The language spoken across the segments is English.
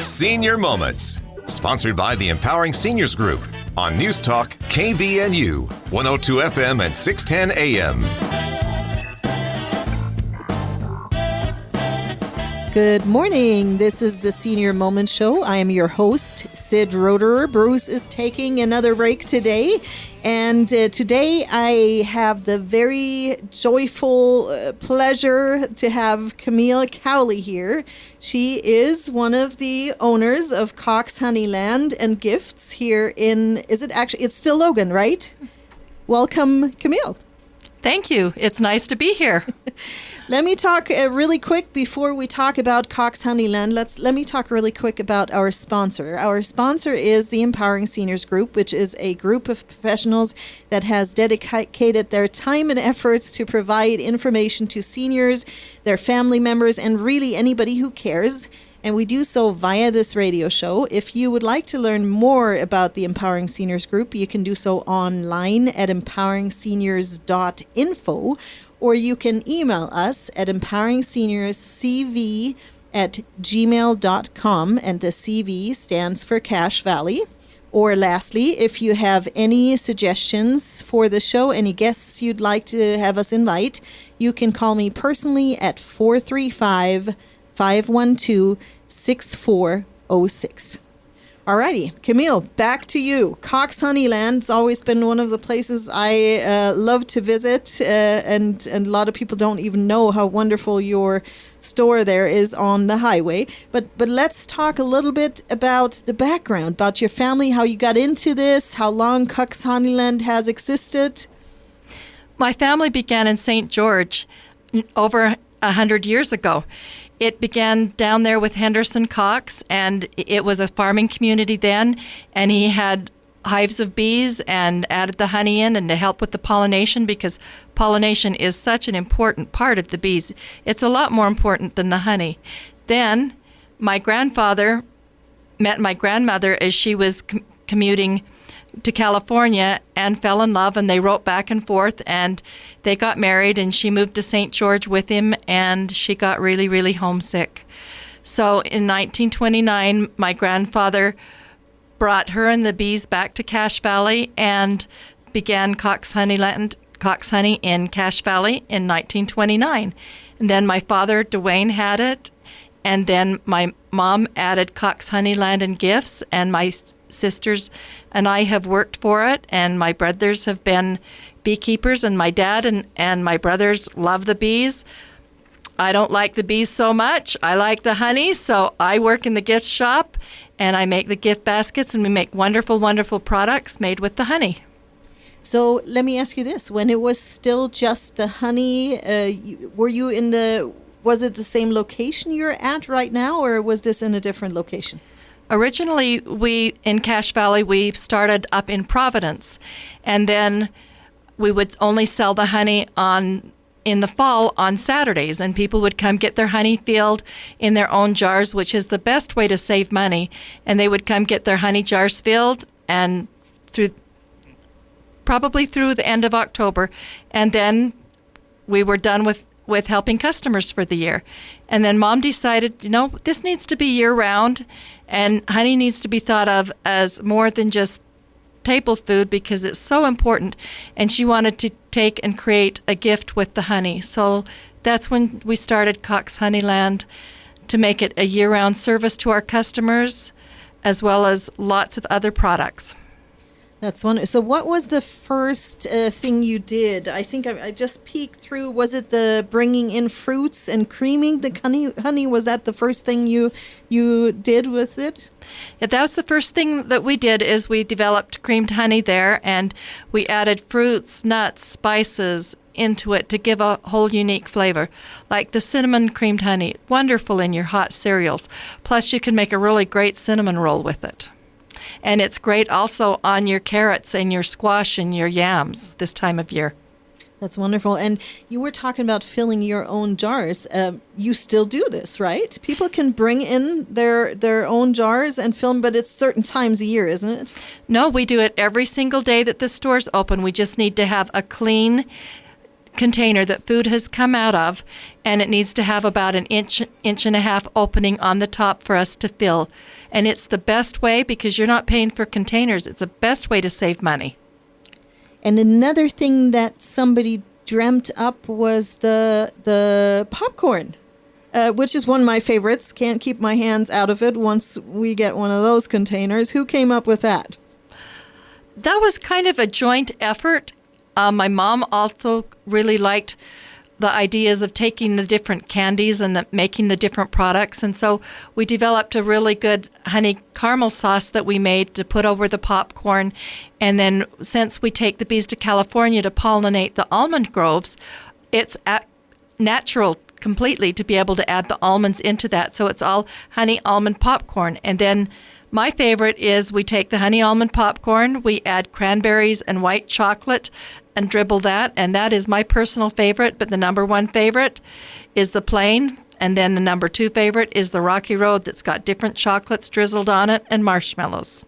Senior Moments, sponsored by the Empowering Seniors Group on News Talk KVNU, 102 FM and 610 AM. Good morning. This is the Senior Moment Show. I am your host, Sid Roederer. Bruce is taking another break today. And today I have the very joyful pleasure to have Camille Cowley here. She is one of the owners of Cox Honeyland and Gifts here in, it's still Logan, right? Welcome, Camille. Thank you. It's nice to be here. Let me talk really quick before we talk about Cox Honeyland. Let me talk really quick about our sponsor. Our sponsor is the Empowering Seniors Group, which is a group of professionals that has dedicated their time and efforts to provide information to seniors, their family members, and really anybody who cares. And we do so via this radio show. If you would like to learn more about the Empowering Seniors Group, you can do so online at empoweringseniors.info, or you can email us at empoweringseniorscv@gmail.com, and the CV stands for Cache Valley. Or lastly, if you have any suggestions for the show, any guests you'd like to have us invite, you can call me personally at 435-512-6406. Alrighty, Camille, back to you. Cox Honeyland's always been one of the places I love to visit, and a lot of people don't even know how wonderful your store there is on the highway. But let's talk a little bit about the background, about your family, how you got into this, how long Cox Honeyland has existed. My family began in St. George over 100 years ago. It began down there with Henderson Cox, and it was a farming community then, and he had hives of bees and added the honey in and to help with the pollination, because pollination is such an important part of the bees. It's a lot more important than the honey. Then my grandfather met my grandmother as she was commuting to California and fell in love, and they wrote back and forth, and they got married, and she moved to St. George with him, and she got really, really homesick. So in 1929, my grandfather brought her and the bees back to Cache Valley and began Cox Honeyland, Cox Honey in Cache Valley in 1929. And then my father, Dwayne, had it, and then my mom added Cox Honeyland and Gifts, and my sisters and I have worked for it, and my brothers have been beekeepers, and my dad and my brothers love the bees. I don't like the bees so much. I like the honey, so I work in the gift shop, and I make the gift baskets, and we make wonderful, wonderful products made with the honey. So let me ask you this. When it was still just the honey, was it the same location you're at right now, or was this in a different location? Originally, in Cache Valley, we started up in Providence, and then we would only sell the honey in the fall on Saturdays, and people would come get their honey filled in their own jars, which is the best way to save money. And they would come get their honey jars filled, and probably through the end of October, and then we were done with helping customers for the year. And then Mom decided, this needs to be year-round, and honey needs to be thought of as more than just table food, because it's so important. And she wanted to take and create a gift with the honey. So that's when we started Cox Honeyland, to make it a year-round service to our customers, as well as lots of other products. That's wonderful. So what was the first thing you did? I think I just peeked through. Was it the bringing in fruits and creaming the honey? Was that the first thing you did with it? Yeah, that was the first thing that we did, is we developed creamed honey there, and we added fruits, nuts, spices into it to give a whole unique flavor, like the cinnamon creamed honey, wonderful in your hot cereals. Plus, you can make a really great cinnamon roll with it. And it's great also on your carrots and your squash and your yams this time of year. That's wonderful. And you were talking about filling your own jars. You still do this, right? People can bring in their own jars and fill them, but it's certain times a year, isn't it? No, we do it every single day that the store's open. We just need to have a clean container that food has come out of, and it needs to have about an inch and a half opening on the top for us to fill. And it's the best way because you're not paying for containers. It's the best way to save money. And another thing that somebody dreamt up was the popcorn, which is one of my favorites. Can't keep my hands out of it once we get one of those containers. Who came up with that? That was kind of a joint effort. My mom also really liked the ideas of taking the different candies and making the different products. And so we developed a really good honey caramel sauce that we made to put over the popcorn. And then since we take the bees to California to pollinate the almond groves, it's natural completely to be able to add the almonds into that. So it's all honey almond popcorn. And then my favorite is we take the honey almond popcorn, we add cranberries and white chocolate and dribble that, and that is my personal favorite, but the number one favorite is the plain, and then the number two favorite is the Rocky Road that's got different chocolates drizzled on it and marshmallows.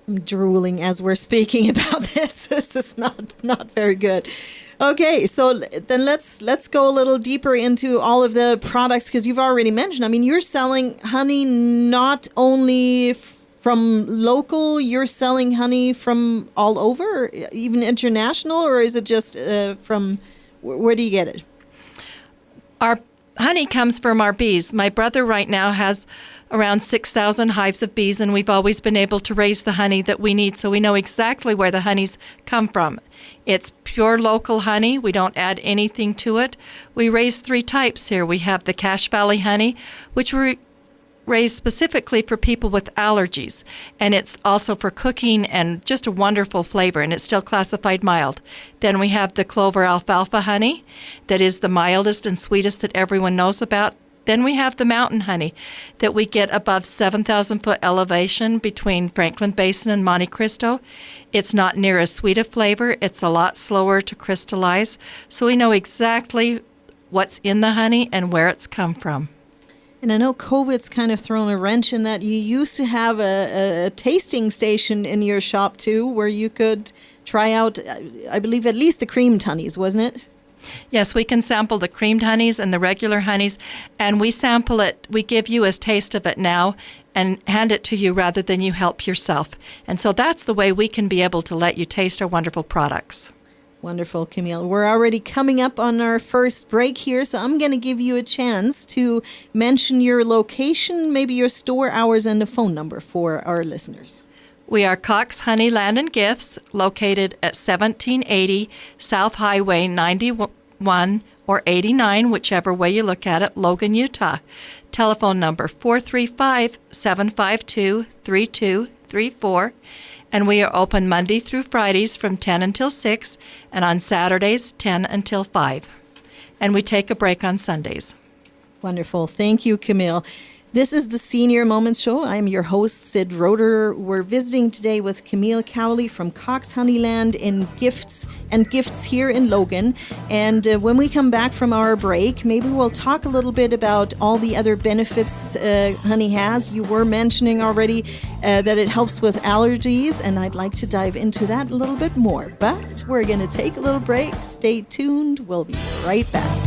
I'm drooling as we're speaking about this. This is not very good. Okay, so then let's go a little deeper into all of the products, because you've already mentioned, I mean, you're selling honey not only from local, you're selling honey from all over, even international, or is it just from, where do you get it? Our honey comes from our bees. My brother right now has around 6,000 hives of bees, and we've always been able to raise the honey that we need, so we know exactly where the honeys come from. It's pure local honey. We don't add anything to it. We raise three types here. We have the Cache Valley honey, which we raise specifically for people with allergies, and it's also for cooking and just a wonderful flavor, and it's still classified mild. Then we have the Clover Alfalfa honey that is the mildest and sweetest that everyone knows about. Then we have the mountain honey that we get above 7,000 foot elevation between Franklin Basin and Monte Cristo. It's not near as sweet a flavor. It's a lot slower to crystallize. So we know exactly what's in the honey and where it's come from. And I know COVID's kind of thrown a wrench in that. You used to have a tasting station in your shop too, where you could try out, I believe, at least the creamed honeys, wasn't it? Yes, we can sample the creamed honeys and the regular honeys, and we sample it. We give you a taste of it now and hand it to you rather than you help yourself. And so that's the way we can be able to let you taste our wonderful products. Wonderful, Camille. We're already coming up on our first break here, so I'm going to give you a chance to mention your location, maybe your store hours, and a phone number for our listeners. We are Cox Honeyland and Gifts, located at 1780 South Highway 91 or 89, whichever way you look at it, Logan, Utah. Telephone number 435-752-3234. And we are open Monday through Fridays from 10 until 6, and on Saturdays 10 until 5. And we take a break on Sundays. Wonderful. Thank you, Camille. This is the Senior Moments Show. I'm your host, Sid Roeder. We're visiting today with Camille Cowley from Cox Honeyland in Gifts here in Logan. And when we come back from our break, maybe we'll talk a little bit about all the other benefits honey has. You were mentioning already that it helps with allergies, and I'd like to dive into that a little bit more. But we're going to take a little break. Stay tuned. We'll be right back.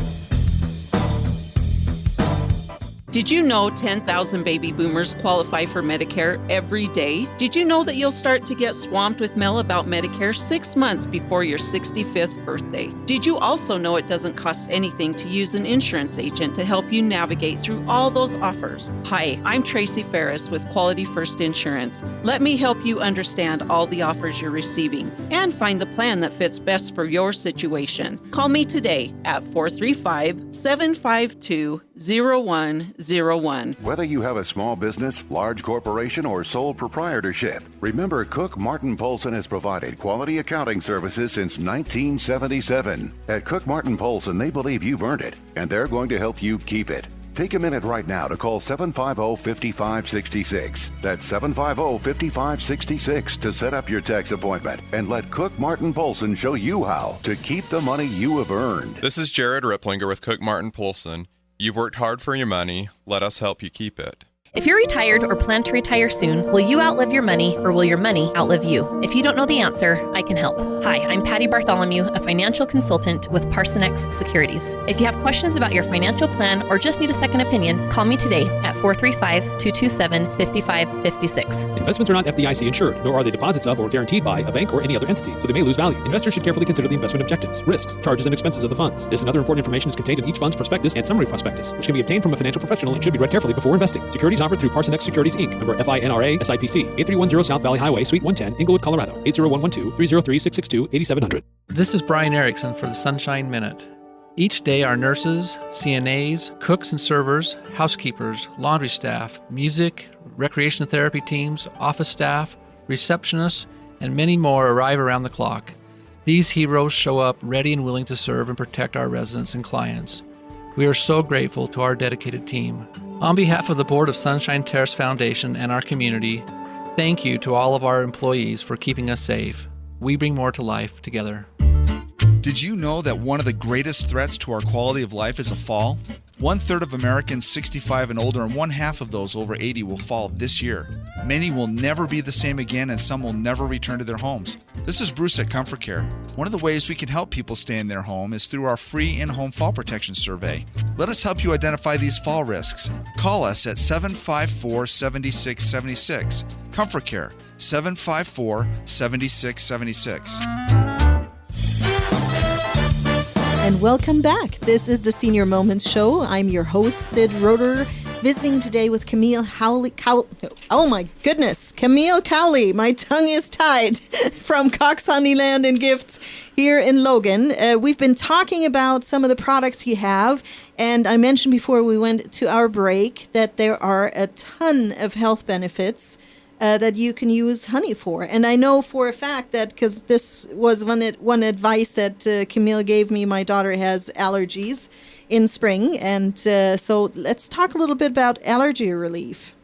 Did you know 10,000 baby boomers qualify for Medicare every day? Did you know that you'll start to get swamped with mail about Medicare 6 months before your 65th birthday? Did you also know it doesn't cost anything to use an insurance agent to help you navigate through all those offers? Hi, I'm Tracy Ferris with Quality First Insurance. Let me help you understand all the offers you're receiving and find the plan that fits best for your situation. Call me today at 435-752-0101. Whether you have a small business, large corporation, or sole proprietorship, remember Cook Martin Polson has provided quality accounting services since 1977. At Cook Martin Polson, they believe you've earned it, and they're going to help you keep it. Take a minute right now to call 750-5566. That's 750-5566 to set up your tax appointment and let Cook Martin Polson show you how to keep the money you have earned. This is Jared Ripplinger with Cook Martin Polson. You've worked hard for your money. Let us help you keep it. If you're retired or plan to retire soon, will you outlive your money or will your money outlive you? If you don't know the answer, I can help. Hi, I'm Patty Bartholomew, a financial consultant with Parsonex Securities. If you have questions about your financial plan or just need a second opinion, call me today at 435-227-5556. Investments are not FDIC insured, nor are they deposits of or guaranteed by a bank or any other entity, so they may lose value. Investors should carefully consider the investment objectives, risks, charges, and expenses of the funds. This and other important information is contained in each fund's prospectus and summary prospectus, which can be obtained from a financial professional and should be read carefully before investing. Securities offered through Parsonex Securities, Inc., member FINRA, SIPC, 8310 South Valley Highway, Suite 110, Inglewood, Colorado, 80112-303-662-8700. This is Brian Erickson for the Sunshine Minute. Each day, our nurses, CNAs, cooks and servers, housekeepers, laundry staff, music, recreation therapy teams, office staff, receptionists, and many more arrive around the clock. These heroes show up ready and willing to serve and protect our residents and clients. We are so grateful to our dedicated team. On behalf of the Board of Sunshine Terrace Foundation and our community, thank you to all of our employees for keeping us safe. We bring more to life together. Did you know that one of the greatest threats to our quality of life is a fall? 1/3 of Americans 65 and older and 1/2 of those over 80 will fall this year. Many will never be the same again and some will never return to their homes. This is Bruce at Comfort Care. One of the ways we can help people stay in their home is through our free in-home fall protection survey. Let us help you identify these fall risks. Call us at 754-7676. Comfort Care, 754-7676. And welcome back. This is the Senior Moments Show. I'm your host, Sid Roeder, visiting today with Camille Cowley. Camille Cowley. My tongue is tied from Cox Honeyland and Gifts here in Logan. We've been talking about some of the products you have, and I mentioned before we went to our break that there are a ton of health benefits that you can use honey for. And I know for a fact that, because this was one advice that Camille gave me, my daughter has allergies in spring. And so let's talk a little bit about allergy relief.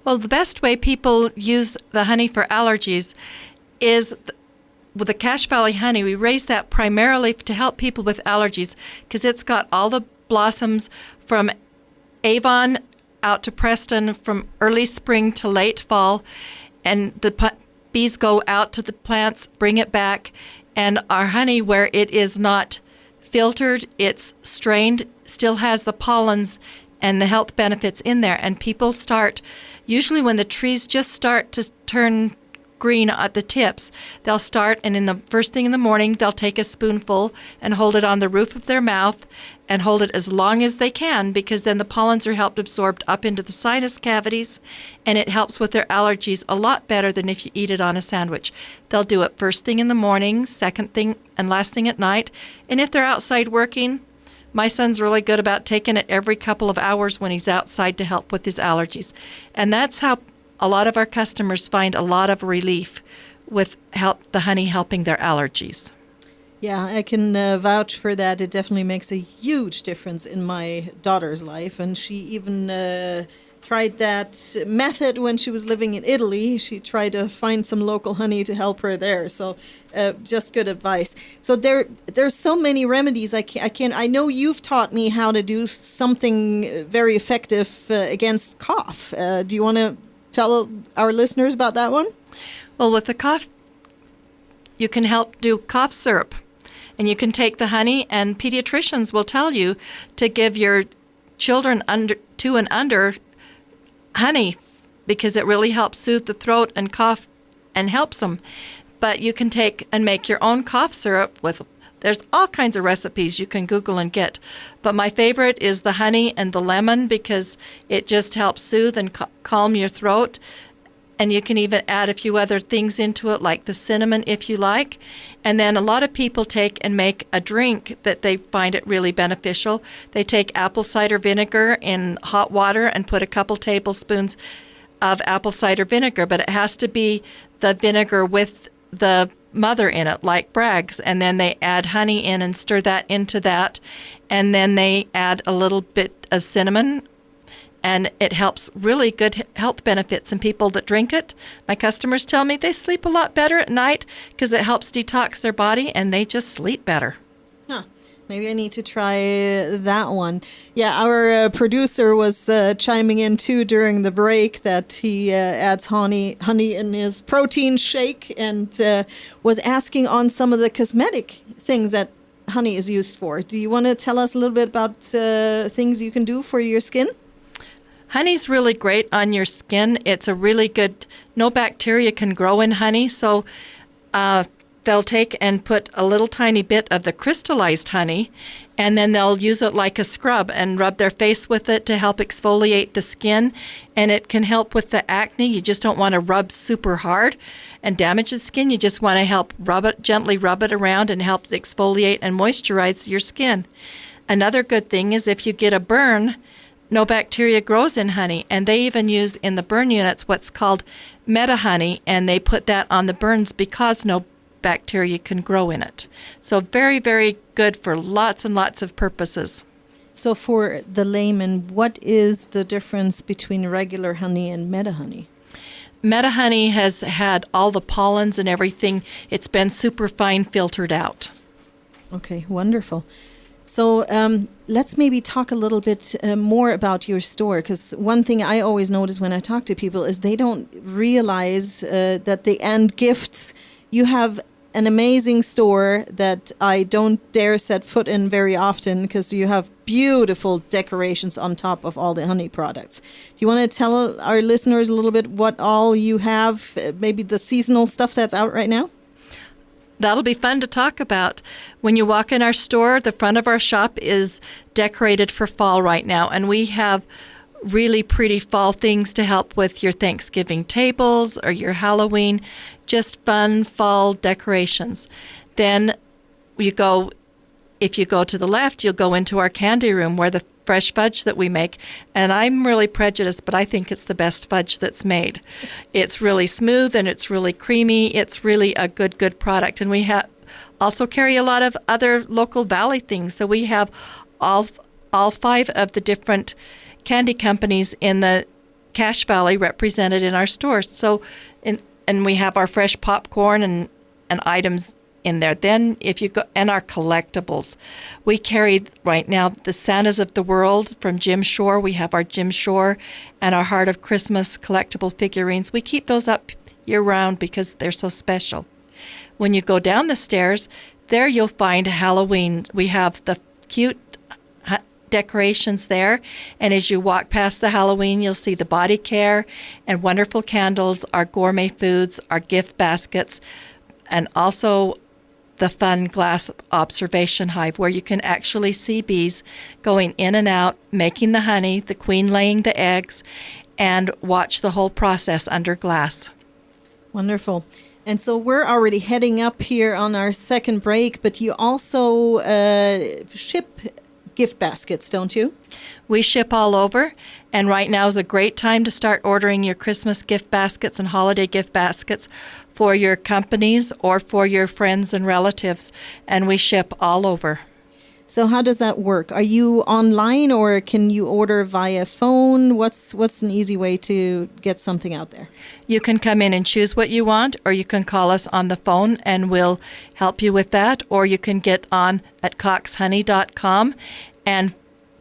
Well, the best way people use the honey for allergies is with the Cache Valley honey. We raise that primarily to help people with allergies because it's got all the blossoms from Avon out to Preston from early spring to late fall, and the bees go out to the plants, bring it back, and our honey, where it is not filtered, it's strained, still has the pollens and the health benefits in there. And people start, usually when the trees just start to turn green at the tips, they'll start, and in the first thing in the morning, they'll take a spoonful and hold it on the roof of their mouth and hold it as long as they can, because then the pollens are helped absorbed up into the sinus cavities, and it helps with their allergies a lot better than if you eat it on a sandwich. They'll do it first thing in the morning, second thing, and last thing at night. And if they're outside working, my son's really good about taking it every couple of hours when he's outside to help with his allergies. And that's how a lot of our customers find a lot of relief with the honey helping their allergies. Yeah, I can vouch for that. It definitely makes a huge difference in my daughter's life. And she even tried that method when she was living in Italy. She tried to find some local honey to help her there. So just good advice. So there's so many remedies. I know you've taught me how to do something very effective against cough. Do you want to tell our listeners about that one? Well, with the cough, you can help do cough syrup. And you can take the honey, and pediatricians will tell you to give your children 2 and under honey because it really helps soothe the throat and cough and helps them. But you can take and make your own cough syrup there's all kinds of recipes you can Google and get. But my favorite is the honey and the lemon because it just helps soothe and calm your throat. And you can even add a few other things into it, like the cinnamon if you like. And then a lot of people take and make a drink that they find it really beneficial. They take apple cider vinegar in hot water and put a couple tablespoons of apple cider vinegar, but it has to be the vinegar with the mother in it, like Bragg's. And then they add honey in and stir that into that. And then they add a little bit of cinnamon, and it helps really good health benefits in people that drink it. My customers tell me they sleep a lot better at night because it helps detox their body, and they just sleep better. Huh. Maybe I need to try that one. Yeah, our producer was chiming in too during the break that he adds honey in his protein shake and was asking on some of the cosmetic things that honey is used for. Do you want to tell us a little bit about things you can do for your skin? Honey's really great on your skin. It's a really good, no bacteria can grow in honey, so they'll take and put a little tiny bit of the crystallized honey, and then they'll use it like a scrub and rub their face with it to help exfoliate the skin, and it can help with the acne. You just don't want to rub super hard and damage the skin. You just want to help gently rub it around and help exfoliate and moisturize your skin. Another good thing is if you get a burn, no bacteria grows in honey, and they even use in the burn units what's called meta honey, and they put that on the burns because no bacteria can grow in it. So very, very good for lots and lots of purposes. So for the layman, what is the difference between regular honey and meta honey? Meta honey has had all the pollens and everything. It's been super fine filtered out. Okay, wonderful. So let's maybe talk a little bit more about your store, because one thing I always notice when I talk to people is they don't realize that they end gifts. You have an amazing store that I don't dare set foot in very often because you have beautiful decorations on top of all the honey products. Do you want to tell our listeners a little bit what all you have, maybe the seasonal stuff that's out right now? That'll be fun to talk about. When you walk in our store, the front of our shop is decorated for fall right now, and we have really pretty fall things to help with your Thanksgiving tables or your Halloween, just fun fall decorations. Then if you go to the left, you'll go into our candy room where the fresh fudge that we make, and I'm really prejudiced, but I think it's the best fudge that's made. It's really smooth and it's really creamy. It's really a good product, and we also carry a lot of other local valley things. So we have all 5 of the different candy companies in the Cache Valley represented in our stores. So, and we have our fresh popcorn and items in there. Then if you go, and our collectibles, we carry right now the Santas of the World from Jim Shore. We have our Jim Shore and our Heart of Christmas collectible figurines. We keep those up year round because they're so special. When you go down the stairs, there you'll find Halloween. We have the cute decorations there, and as you walk past the Halloween, you'll see the body care and wonderful candles, our gourmet foods, our gift baskets, and also the fun glass observation hive where you can actually see bees going in and out, making the honey, the queen laying the eggs, and watch the whole process under glass. Wonderful. And so we're already heading up here on our second break, but you also ship gift baskets, don't you? We ship all over, and right now is a great time to start ordering your Christmas gift baskets and holiday gift baskets for your companies or for your friends and relatives, and we ship all over. So how does that work? Are you online or can you order via phone? What's an easy way to get something out there? You can come in and choose what you want, or you can call us on the phone and we'll help you with that, or you can get on at coxhoney.com and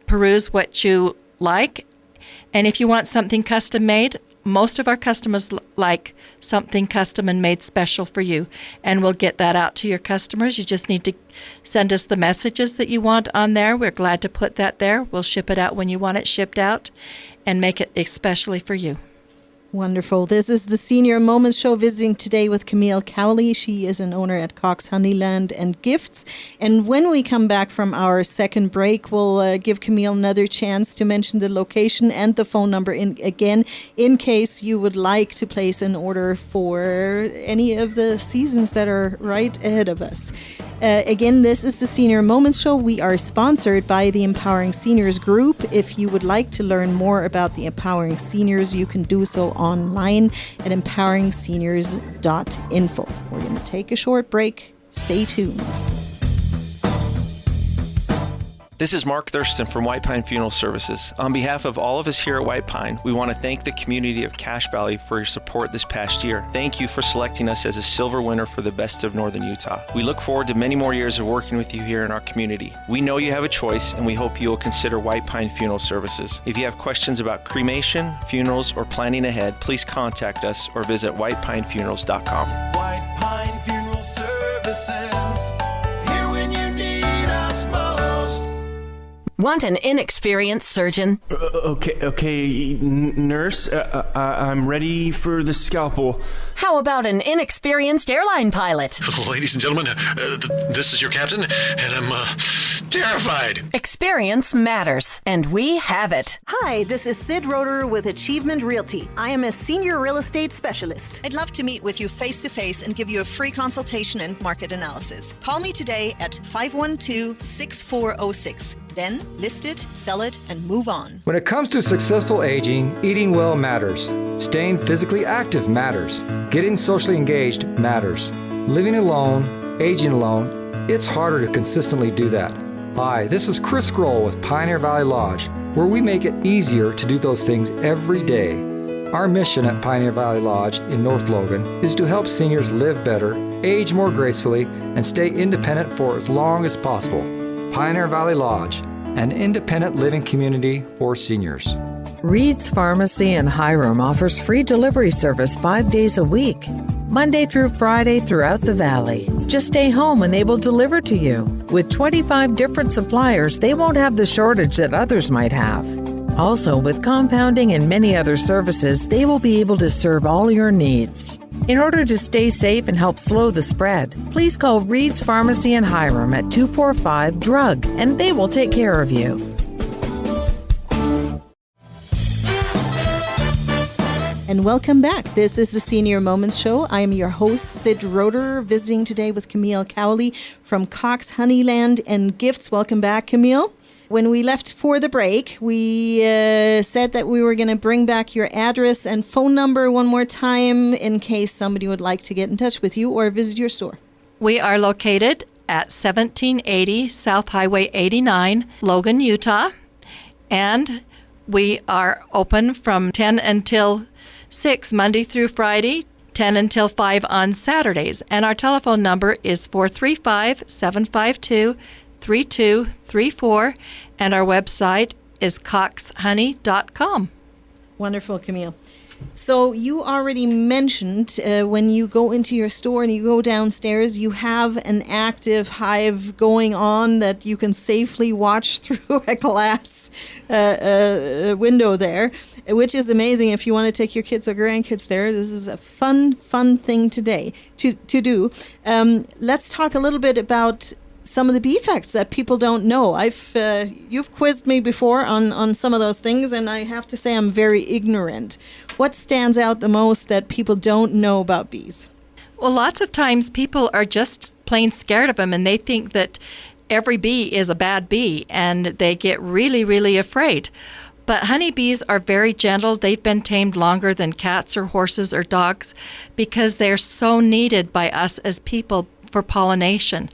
peruse what you like. And if you want something custom made, most of our customers like something custom and made special for you, and we'll get that out to your customers. You just need to send us the messages that you want on there. We're glad to put that there. We'll ship it out when you want it shipped out and make it especially for you. Wonderful. This is the Senior Moments Show, visiting today with Camille Cowley. She is an owner at Cox Honeyland and Gifts. And when we come back from our second break, we'll give Camille another chance to mention the location and the phone number again, in case you would like to place an order for any of the seasons that are right ahead of us. Again, this is the Senior Moments Show. We are sponsored by the Empowering Seniors Group. If you would like to learn more about the Empowering Seniors, you can do so online at empoweringseniors.info. We're going to take a short break. Stay tuned. This is Mark Thurston from White Pine Funeral Services. On behalf of all of us here at White Pine, we want to thank the community of Cache Valley for your support this past year. Thank you for selecting us as a silver winner for the Best of Northern Utah. We look forward to many more years of working with you here in our community. We know you have a choice, and we hope you will consider White Pine Funeral Services. If you have questions about cremation, funerals, or planning ahead, please contact us or visit whitepinefunerals.com. White Pine Funeral Services, here when you need us most. Want an inexperienced surgeon? Okay, nurse, I'm ready for the scalpel. How about an inexperienced airline pilot? Ladies and gentlemen, this is your captain, and I'm terrified. Experience matters, and we have it. Hi, this is Sid Roeder with Achievement Realty. I am a senior real estate specialist. I'd love to meet with you face-to-face and give you a free consultation and market analysis. Call me today at 512-6406. Then list it, sell it, and move on. When it comes to successful aging, eating well matters. Staying physically active matters. Getting socially engaged matters. Living alone, aging alone, it's harder to consistently do that. Hi, this is Chris Grohl with Pioneer Valley Lodge, where we make it easier to do those things every day. Our mission at Pioneer Valley Lodge in North Logan is to help seniors live better, age more gracefully, and stay independent for as long as possible. Pioneer Valley Lodge, an independent living community for seniors. Reed's Pharmacy in Hiram offers free delivery service 5 days a week, Monday through Friday throughout the valley. Just stay home and they will deliver to you. With 25 different suppliers, they won't have the shortage that others might have. Also, with compounding and many other services, they will be able to serve all your needs. In order to stay safe and help slow the spread, please call Reed's Pharmacy in Hiram at 245-DRUG, and they will take care of you. And welcome back. This is the Senior Moments Show. I am your host, Sid Roeder, visiting today with Camille Cowley from Cox Honeyland and Gifts. Welcome back, Camille. When we left for the break, we said that we were going to bring back your address and phone number one more time in case somebody would like to get in touch with you or visit your store. We are located at 1780 South Highway 89, Logan, Utah. And we are open from 10 until 6 Monday through Friday, 10 until 5 on Saturdays. And our telephone number is 435-752-3234, and our website is coxhoney.com. Wonderful, Camille. So you already mentioned when you go into your store and you go downstairs, you have an active hive going on that you can safely watch through a glass window there, which is amazing if you want to take your kids or grandkids there. This is a fun thing today to do. Let's talk a little bit about some of the bee facts that people don't know. You've quizzed me before on some of those things, and I have to say I'm very ignorant. What stands out the most that people don't know about bees? Well, lots of times people are just plain scared of them, and they think that every bee is a bad bee, and they get really, really afraid. But honeybees are very gentle. They've been tamed longer than cats or horses or dogs because they're so needed by us as people for pollination.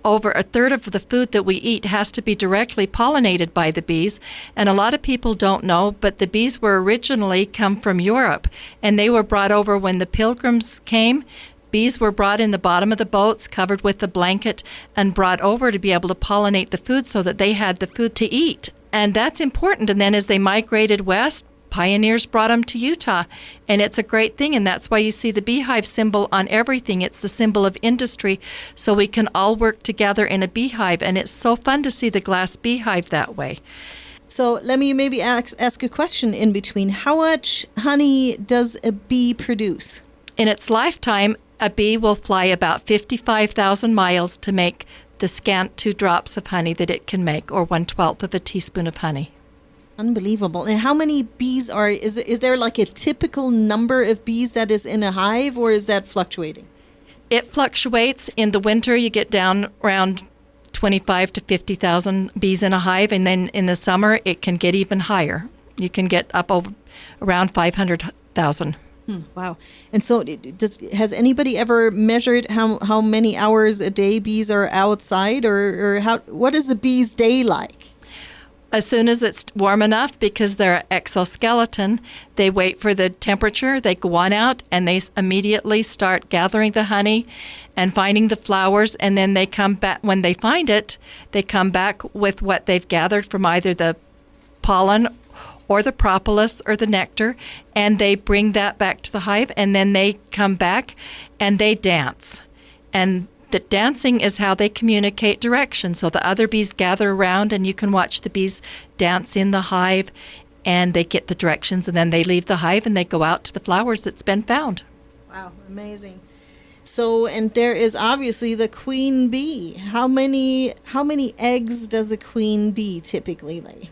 Over a third of the food that we eat has to be directly pollinated by the bees, and a lot of people don't know, but the bees were originally come from Europe, and they were brought over when the Pilgrims came. Bees were brought in the bottom of the boats, covered with a blanket, and brought over to be able to pollinate the food so that they had the food to eat. And that's important. And then as they migrated west, pioneers brought them to Utah, and it's a great thing, and that's why you see the beehive symbol on everything. It's the symbol of industry, so we can all work together in a beehive, and it's so fun to see the glass beehive that way. So let me maybe ask a question in between. How much honey does a bee produce? In its lifetime, a bee will fly about 55,000 miles to make the scant 2 drops of honey that it can make, or 1/12 of a teaspoon of honey. Unbelievable. And how many bees is there like a typical number of bees that is in a hive, or is that fluctuating? It fluctuates. In the winter, you get down around 25 to 50,000 bees in a hive, and then in the summer, it can get even higher. You can get up over around 500,000. Wow. And so has anybody ever measured how many hours a day bees are outside, or what is a bee's day like? As soon as it's warm enough, because they're exoskeleton, they wait for the temperature, they go on out, and they immediately start gathering the honey and finding the flowers, and then they come back. When they find it, they come back with what they've gathered from either the pollen or the propolis or the nectar, and they bring that back to the hive, and then they come back and they dance. And the dancing is how they communicate direction. So the other bees gather around, and you can watch the bees dance in the hive, and they get the directions, and then they leave the hive and they go out to the flowers that's been found. Wow, amazing. So, and there is obviously the queen bee. How many eggs does a queen bee typically lay?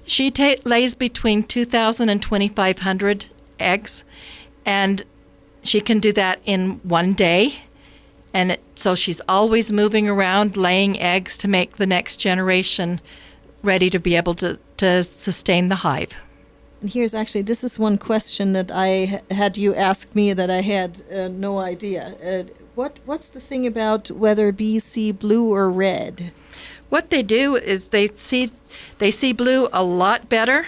She lays between 2,000 and 2,500 eggs, and she can do that in one day. And so she's always moving around, laying eggs to make the next generation ready to be able to sustain the hive. And this is one question that I had you ask me that I had no idea. What's the thing about whether bees see blue or red? What they do is they see blue a lot better,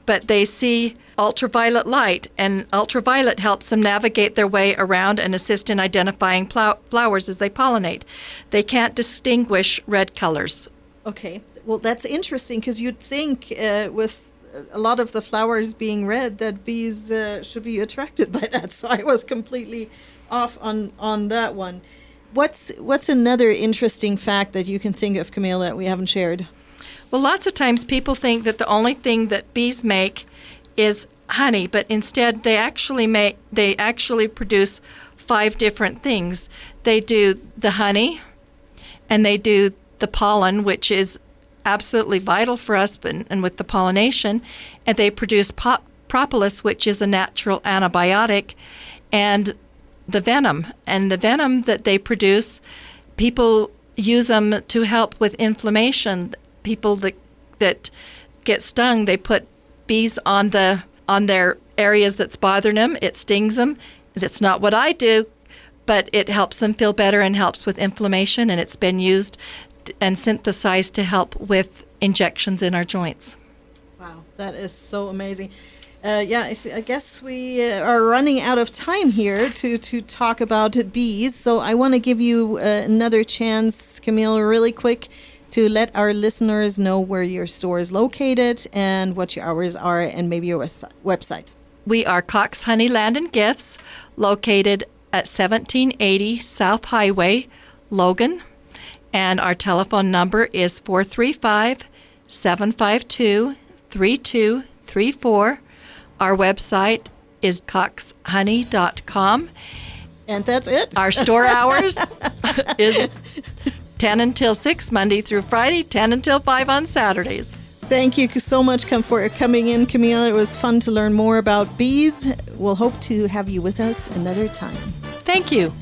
but they see ultraviolet light, and ultraviolet helps them navigate their way around and assist in identifying flowers as they pollinate. They can't distinguish red colors. Okay, well, that's interesting, because you'd think with a lot of the flowers being red that bees should be attracted by that, so I was completely off on that one. What's another interesting fact that you can think of, Camille, that we haven't shared? Well, lots of times people think that the only thing that bees make is honey, but instead they actually produce 5 different things. They do the honey, and they do the pollen, which is absolutely vital for us, and with the pollination, and they produce propolis, which is a natural antibiotic, and the venom. And the venom that they produce, people use them to help with inflammation. People that get stung, they put bees on their areas that's bothering them. It stings them. That's not what I do, but it helps them feel better and helps with inflammation, and it's been used and synthesized to help with injections in our joints. Wow, that is so amazing. I guess we are running out of time here to talk about bees, so I want to give you another chance, Camille, really quick, to let our listeners know where your store is located and what your hours are, and maybe your website. We are Cox Honeyland and Gifts, located at 1780 South Highway, Logan, and our telephone number is 435-752-3234. Our website is coxhoney.com. And that's it. Our store hours is 10 until 6, Monday through Friday, 10 until 5 on Saturdays. Thank you so much for coming in, Camille. It was fun to learn more about bees. We'll hope to have you with us another time. Thank you.